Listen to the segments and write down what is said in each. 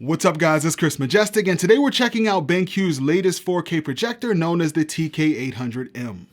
What's up guys, it's Chris Majestic, and today we're checking out BenQ's latest 4K projector known as the TK800M.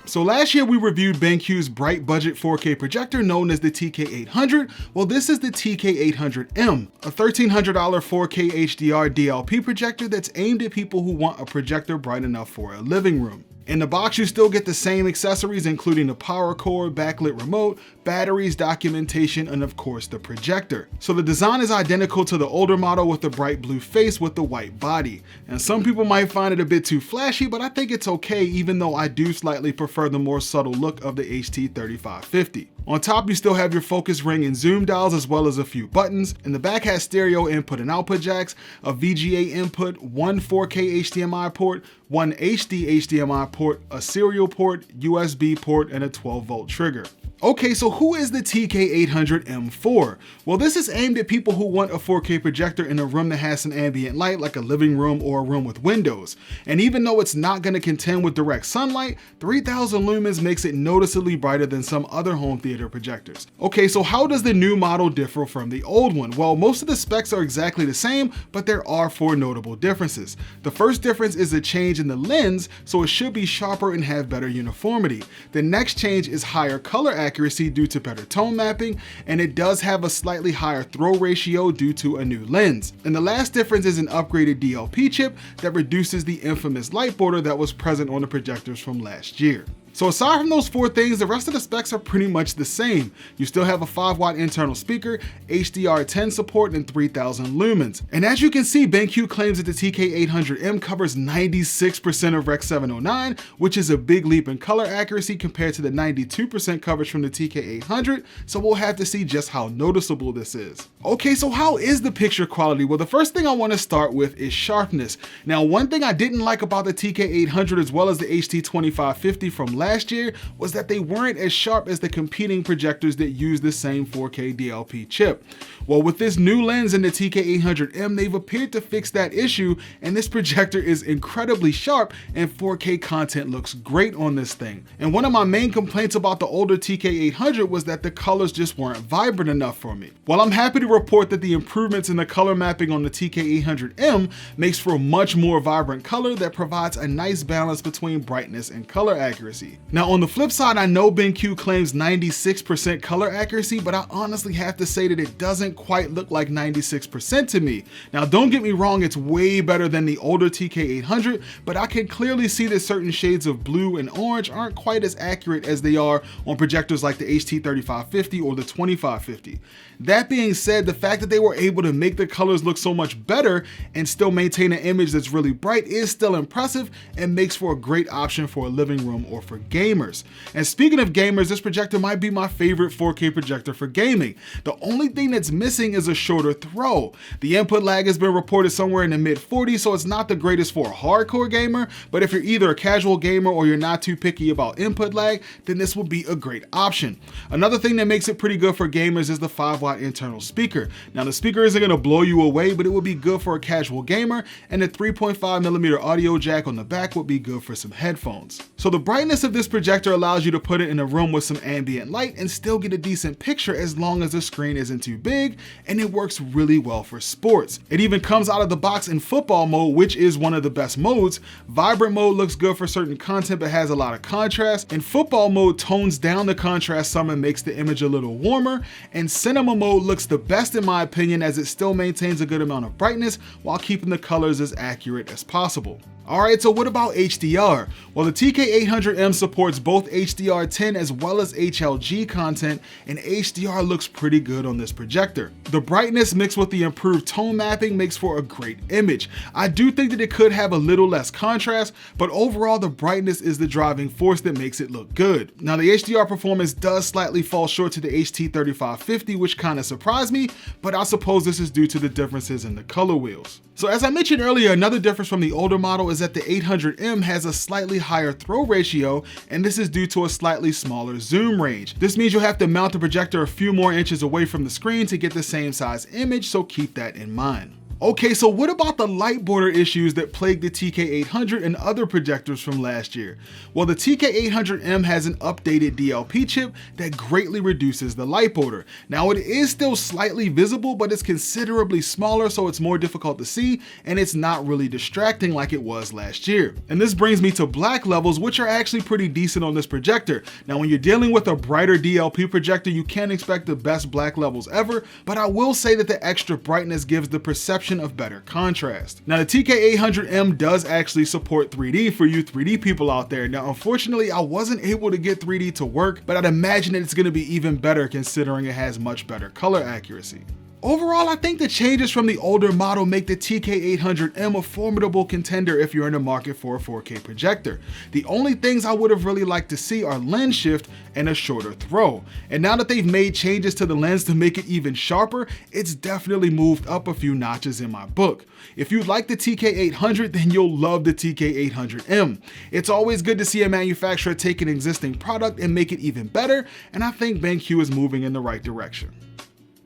So last year we reviewed BenQ's bright budget 4K projector known as the TK800. Well, this is the TK800M, a $1,300 4K HDR DLP projector that's aimed at people who want a projector bright enough for a living room. In the box, you still get the same accessories, including the power cord, backlit remote, batteries, documentation, and of course the projector. So the design is identical to the older model with the bright blue face with the white body. And some people might find it a bit too flashy, but I think it's okay, even though I do slightly prefer the more subtle look of the HT3550. On top, you still have your focus ring and zoom dials, as well as a few buttons. And the back has stereo input and output jacks, a VGA input, one 4K HDMI port, one HD HDMI port, a serial port, USB port, and a 12-volt trigger. Okay, so who is the TK800M for? Well, this is aimed at people who want a 4K projector in a room that has some ambient light, like a living room or a room with windows. And even though it's not going to contend with direct sunlight, 3000 lumens makes it noticeably brighter than some other home theater projectors. Okay, so how does the new model differ from the old one? Well, most of the specs are exactly the same, but there are 4 notable differences. The first difference is a change in the lens, so it should be sharper and have better uniformity. The next change is higher color accuracy due to better tone mapping, and it does have a slightly higher throw ratio due to a new lens. And the last difference is an upgraded DLP chip that reduces the infamous light border that was present on the projectors from last year. So aside from those 4 things, the rest of the specs are pretty much the same. You still have a 5-watt internal speaker, HDR10 support, and 3000 lumens. And as you can see, BenQ claims that the TK800M covers 96% of Rec. 709, which is a big leap in color accuracy compared to the 92% coverage from the TK800, so we'll have to see just how noticeable this is. Okay, so how is the picture quality? Well, the first thing I want to start with is sharpness. Now, one thing I didn't like about the TK800 as well as the HT2550 from last year was that they weren't as sharp as the competing projectors that use the same 4K DLP chip. Well, with this new lens in the TK800M, they've appeared to fix that issue, and this projector is incredibly sharp and 4K content looks great on this thing. And one of my main complaints about the older TK800 was that the colors just weren't vibrant enough for me. Well, I'm happy to report that the improvements in the color mapping on the TK800M makes for a much more vibrant color that provides a nice balance between brightness and color accuracy. Now on the flip side, I know BenQ claims 96% color accuracy, but I honestly have to say that it doesn't quite look like 96% to me. Now don't get me wrong, it's way better than the older TK800, but I can clearly see that certain shades of blue and orange aren't quite as accurate as they are on projectors like the HT3550 or the 2550. That being said, the fact that they were able to make the colors look so much better and still maintain an image that's really bright is still impressive and makes for a great option for a living room or for gamers. And speaking of gamers, this projector might be my favorite 4K projector for gaming. The only thing that's missing is a shorter throw. The input lag has been reported somewhere in the mid-40s, so it's not the greatest for a hardcore gamer, but if you're either a casual gamer or you're not too picky about input lag, then this will be a great option. Another thing that makes it pretty good for gamers is the 5-watt internal speaker. Now the speaker isn't going to blow you away, but it would be good for a casual gamer, and the 3.5mm audio jack on the back would be good for some headphones. So the brightness of this projector allows you to put it in a room with some ambient light and still get a decent picture as long as the screen isn't too big, and it works really well for sports. It even comes out of the box in football mode, which is one of the best modes. Vibrant mode looks good for certain content but has a lot of contrast, and football mode tones down the contrast some and makes the image a little warmer, and cinema mode looks the best in my opinion as it still maintains a good amount of brightness while keeping the colors as accurate as possible. Alright, so what about HDR? Well, the TK800M supports both HDR10 as well as HLG content, and HDR looks pretty good on this projector. The brightness mixed with the improved tone mapping makes for a great image. I do think that it could have a little less contrast, but overall the brightness is the driving force that makes it look good. Now the HDR performance does slightly fall short to the HT3550, which kind of surprised me, but I suppose this is due to the differences in the color wheels. So as I mentioned earlier, another difference from the older model is that the 800M has a slightly higher throw ratio, and this is due to a slightly smaller zoom range. This means you'll have to mount the projector a few more inches away from the screen to get the same size image, so keep that in mind. Okay, so what about the light border issues that plagued the TK800 and other projectors from last year? Well, the TK800M has an updated DLP chip that greatly reduces the light border. Now, it is still slightly visible, but it's considerably smaller, so it's more difficult to see, and it's not really distracting like it was last year. And this brings me to black levels, which are actually pretty decent on this projector. Now, when you're dealing with a brighter DLP projector, you can't expect the best black levels ever, but I will say that the extra brightness gives the perception of better contrast. Now, the TK800M does actually support 3D for you 3D people out there. Now, unfortunately, I wasn't able to get 3D to work, but I'd imagine that it's going to be even better considering it has much better color accuracy. Overall, I think the changes from the older model make the TK800M a formidable contender if you're in the market for a 4K projector. The only things I would have really liked to see are lens shift and a shorter throw. And now that they've made changes to the lens to make it even sharper, it's definitely moved up a few notches in my book. If you like the TK800, then you'll love the TK800M. It's always good to see a manufacturer take an existing product and make it even better, and I think BenQ is moving in the right direction.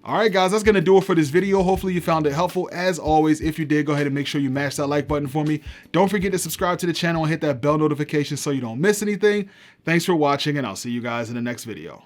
Alright guys, that's going to do it for this video. Hopefully you found it helpful. As always, if you did, go ahead and make sure you mash that like button for me. Don't forget to subscribe to the channel and hit that bell notification so you don't miss anything. Thanks for watching, and I'll see you guys in the next video.